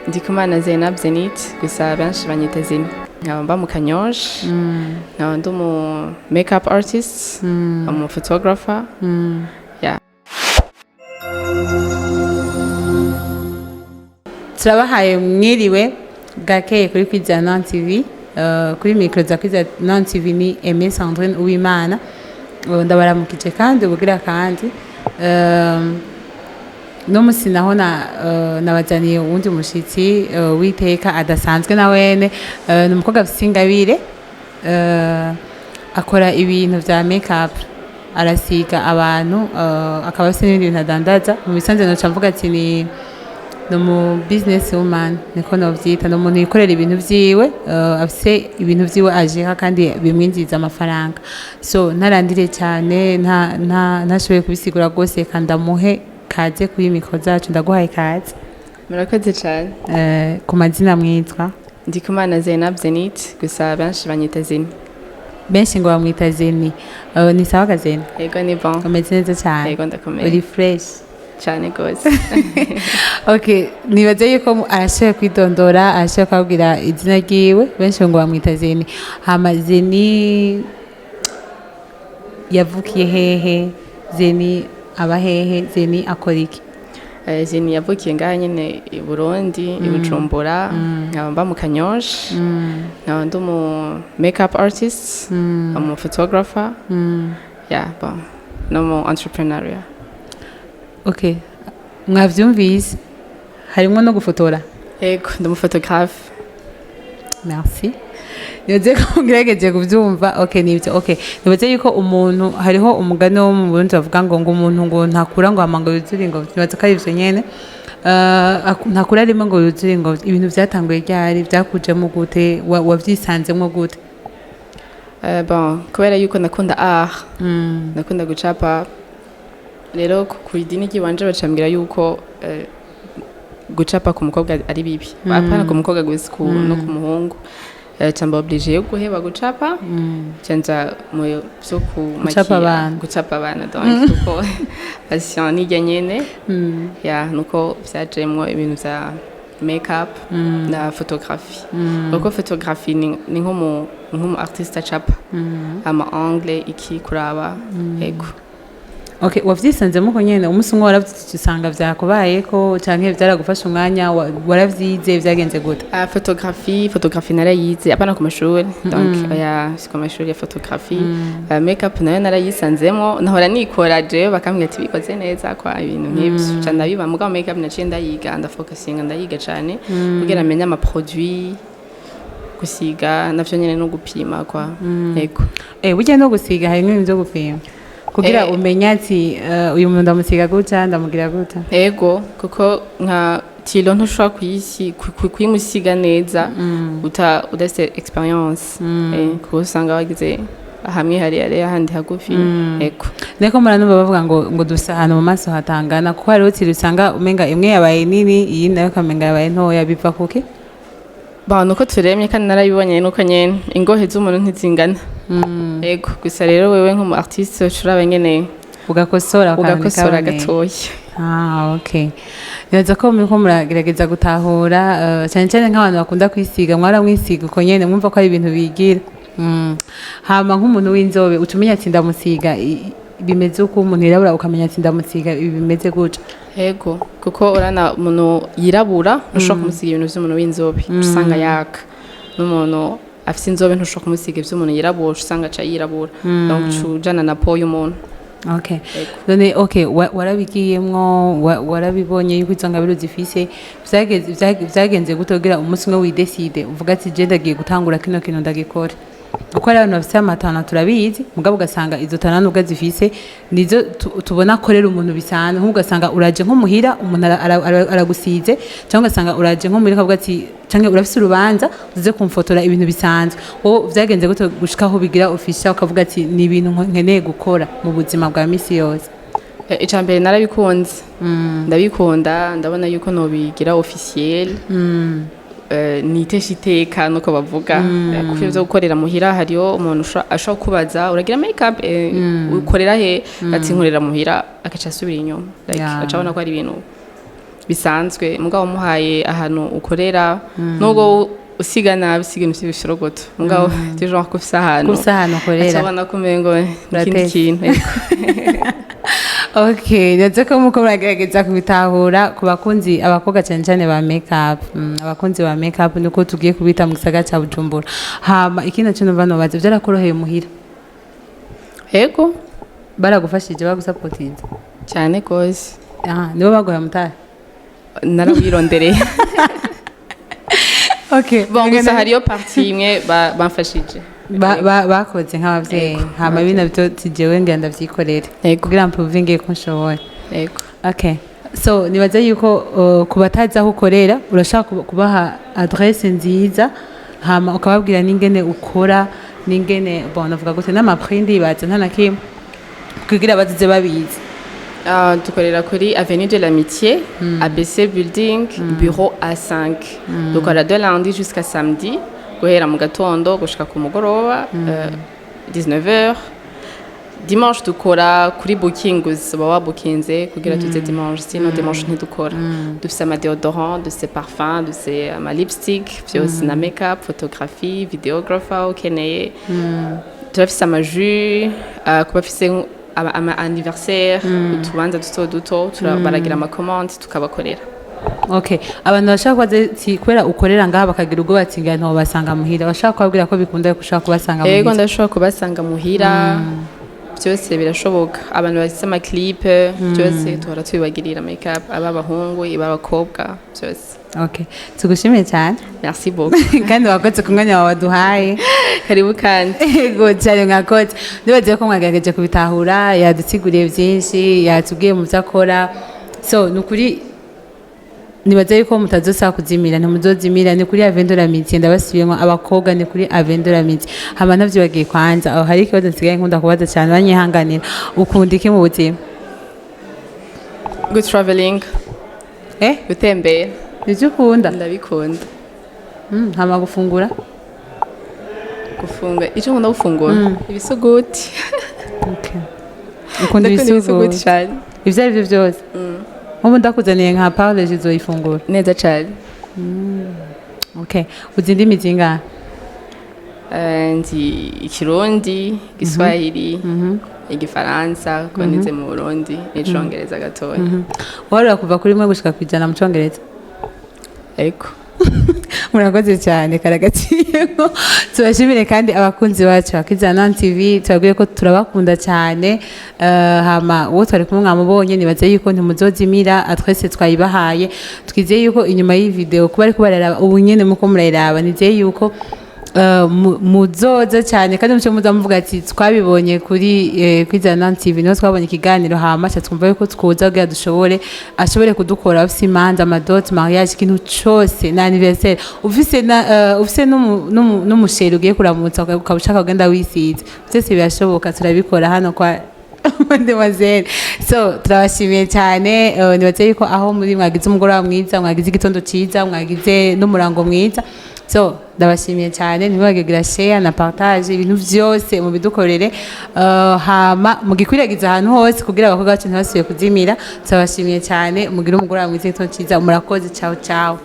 Ndikumana Zainab Zenith gusa benshi banyita Zini nkaba mba mu Kanyosha nkaba ndi umu makeup artist umu photographer yeah. Turabahaye mwiriwe bwakeye kuri Kwizera TV kuri micro za Kwizera TV ni Aimé Sandrine Uwimana ndabaramukije kandi ubugira kandi no musi naho nabazaniye uwundi mushitsi witeka adasanzwe na wene ni umukobwa afite ingabire akora ibintu vya makeup arasiga abantu akaba afite n'ibindi bintu adandaza mu bisanzwe noca mvuga ati ni mu business woman niko novyita no muntu yikorera ibintu vyiwe afise ibintu vyiwe ajeha kandi bimwinjiza amafaranga so ntarandire cyane ntashoboye kubisigura rwose kandi amuhe kaze kuri mikro zacu ndaguhaye kaze. Murakoze cyane. Ku mazina mwitwa? Ndikumana Zainab Zenith gusa benshi banyita Zini. Benshi ngo bamwita Zini. Ni sawa Gazeni? Yego ni bon. Umeze neza cyane. Yego ndakomeye. Uri fresh. Cyane gose. Okay, nibaze yuko arashoboye kwidondora, arashoboye kubwira izina ryiwe, benshi ngo bamwita Zini. Hama Zini yavukiye hehe? Zini abahehe? Zini akora iki? Zini yavukiye ngaha nyene i Burundi i Bujumbura nkaba mba mu Kanyosha nkaba ndi umu makeup artist umu photographer yeah bon no mu entrepreneuria. Okay, mwavyumvise harimo no gufotora? Yego ndi umu photographe. Merci. Yoze kongerageje kuvyumva. Okay nibyo. Okay nibaze yuko umuntu hariho umugani wo mu Burundi bavuga ngo umuntu ngo ntakura ngo amango yuzuri ngo nibaze ko ivyo nyene ntakura rimwe ngo yuzuri ngo ibintu vyatanguye ryari vyakujemo gute wavyisanzemo gute? Bon kubera yuko nakunda art nakunda gucapa rero ku idini ry'iwanje bacambira yuko gucapa ku mukobwa ari bibi apana ku mukobwa gusa no ku muhungu cyamba obligé yo guheba gucapa cyanja mu byo gucapa abana donc kuko passion ni nyene ya nuko byajemwo ibintu vya makeup na photography kuko photography ni nko mu artiste acapa ama angle iki kuraba ego. Okay, wavyisanzemo ko nyene umunsi umwe waravyisanga vyakubaye ko canke vyaragufasha umwanya waravyize vyagenze gute? Photography narayize apana ku mashuri donc ya ku mashuri ya photography makeup nayo narayisanzemo nahora nikora je bakambwira ati bikoze neza kwa ibintu nk'ibyo cyane ndabiba mugabo makeup naciye ndayiga ndafocusinga ndayiga cyane kugira amenye ama produits gusiga navyo nyene no gupima kwa yego. Burya no gusiga harimo ibintu byo gupima kugira umenya ati uyu muntu ndamusiga gutya ndamugira gutya. Yego kuko nka tilo ntushobora kuyimusiga neza udafite experience kuko usanga wagize hamwe hari ahandi hagufi. Yego niko muranumva bavuga ngo dusa hano mu maso hatangana kuko hariho tilo usanga umenga imwe yabaye nini iyi nayo kamenga yabaye ntoya biva kuki? Nuko turemye kandi narabibonye nuko nyene ingohe z'umuntu ntizingana. Yego gusa rero wewe nk'umu artiste ushobora nyene ugakosora gatoya. Okay. Nibaza ko muriko muragerageza gutahura cyane cyane nk'abantu bakunda kwisiga mwaramwisiga uko nyene mwumva ko ari ibintu bigira. Hama nk'umuntu w'inzobe utumenya ati ndamusiga bimeze uko umuntu yirabura ukamenya ati ndamusiga bimeze gute? Yego kuko urana umuntu yirabura ushobora kumusiga ibintu vy'umuntu w'inzobe usanga yaka n'umuntu afite inzobe ntushobora kumusiga ivy'umuntu yirabura usanga aca yirabura donc cujana na po y'umuntu. Okay. None okay warabigiyemwo warabibonye yuko izo ngabiro zifise vyagenze gute kugira umunsi umwe wideside uvuga ati je ndagiye gutangura kino kintu ndagikora? Uko ari abantu bafite amatana turabizi mugabo ugasanga izo tana nubwo zifise nizo tubona akorera umuntu bisanzwe nk'ubwo ugasanga uraje nko muhira umuntu aragusize cyangwa ugasanga uraje nko muri kavuga ati cyangwa urafise urubanza uze kumfotora ibintu bisanzwe wowe vyagenze gute gushikaho bigira official ukavuga ati ni ibintu nkeneye gukora mu buzima bwa misi yose? Icambere narabikunze ndabikunda ndabona yuko no bigira officiel nitesha iteka nuko bavuga kuko ivyo gukorera muhira hariyo umuntu ashobora kubaza uragira makeup ukorera he ati nkorera muhira akaca asubira inyuma like acabona ko ari ibintu bisanzwe mugabo umuhaye ahantu ukorera nubwo usiga nabi usiga ibintu by'ibishorogoto mugabo tuje kufisa ahantu ukorera acabona kumengo n'ikindi kintu Okay, ndetse ko muko muragerageza kubitahura ku bakunzi abakobwa cyane cyane ba makeup. Abakunzi ba makeup niko tugiye kubita mu gisagara cya Bujumbura. Hama ikindi cyo numva no baze byarakoroheye muhira. Yego, baragufashije bagusapotinze. Cyane gose. Nibo bagoye mutara. Narawirondereye. Okay, bon gusa hariyo partie imwe bamfashije. Bakoze nk'abavyeyi hama bina bito tijewe ngenda vyikorera kugira mpuvinge ko nshoboye. Yego. Okay. So nibaza yuko kubataza aho ukorera urashaka kubaha adresse nziza hama ukababwira n'ingene ukora n'ingene bon navuga gute n'amaprindi baza nta nakimwe kugira bazize babizi. Dukorera kuri Avenue de l'Amitié, ABC Building, bureau A5. Donc de lundi jusqu'à samedi. Guhera mu gatondo gushika ku mugoroba 19h. Dimanche dukora kuri bookings baba bookinze kugira tuze dimanche sinon dimanche ntidukora. Dufise ama déodorant, dufise parfum, dufise ama lipstick, byose na makeup, photographie, videographer ukeneye. Turafise ama jus, kuba fise ama anniversaire, utubanza duto baragira ama commande tukabakorera. Okay, abantu bashaka kwaze kubera ukorera ngaha bakagira ubwo batsinga nto basanga muhira bashaka kwabwira ko bikunda gushaka kubasanga muhira. Yego ndashaka kubasanga muhira. Byose birashoboka. Abantu bafite ama clip byose tuhora tubibagirira makeup ababahungu ibabakobwa byose. Okay, tugushimiye cyane. Merci beaucoup. Kandi wakoze ku mwanya wawe waduhaye. Karibu kandi. Yego cyane mwakoze. Nibaze ko mwagerageje kubitahura yadusiguriye byinshi yatubwiye mu byakora. So nukuri nibaza yuko mutazosaba kuzimira ntimuzozimira ni kuri Avendora Miti ndabasubiyemo abakobwa ni kuri Avendora Miti hama navyo bagiye kwanza aho hari ikibazo nsigaye nkunda kubaza cyane banyihanganira ukunda iki mu buzima? Good traveling. Gutembera. Nivyo ukunda? Ndabikunda. Hama gufungura? Gufunga icyo nkunda gufungura ibisuguti. Okay. Ukunda ibisuguti cyane. Ivyo ari byo byose. Ubu ndakuzaniye nka Paul Jizo ifungura. Neza cyane. Okay. Uzi indimi zingahe? Ndi Ikirundi, Giswahili, Igifaransa, ko nize mu Burundi, n'Icongereza gatoya. Wari kuva kuri mwe gushika kwijana mu Congereza? Ego. Murakoze cyane karagaciyemo tubashimire kandi abakunzi bacu bakizana TV tubabwiye ko turabakunda cyane hama uwo twari kumwe mwamubonye nibaze yuko ntimuzozimira atwese twayibahaye twizeye yuko inyuma y'iyi video kuba ariko bararaba ubu nyene muko murayiraba nizeye yuko muzoza cyane kandi mucyo muzamuvuga ati twabibonye kuri kwizana TV no twabonye ikiganiro hama twumva yuko twoza kugira ashobore kudukora afise imanza amadot mariage ikintu cyose na anniversaire ufise n'umusheri ugiye kuramutsa ukabushaka kugenda wisize byose birashoboka turabikora hano kwa Mademoiselle. So turabashimiye cyane nibaze yuko aho muri mwagize umugoroba mwiza mwagize igitondo cyiza mwagize n'umurango mwiza. So ndabashimiye cyane ntibagigira share na partage ibintu byose mu bidukorere hama mugikwiragiza ahantu hose kugira abakobwa bacu ntibasubiye kuzimira. Turabashimiye cyane mugira umugoroba mwiza igitondo cyiza murakoze ciao ciao.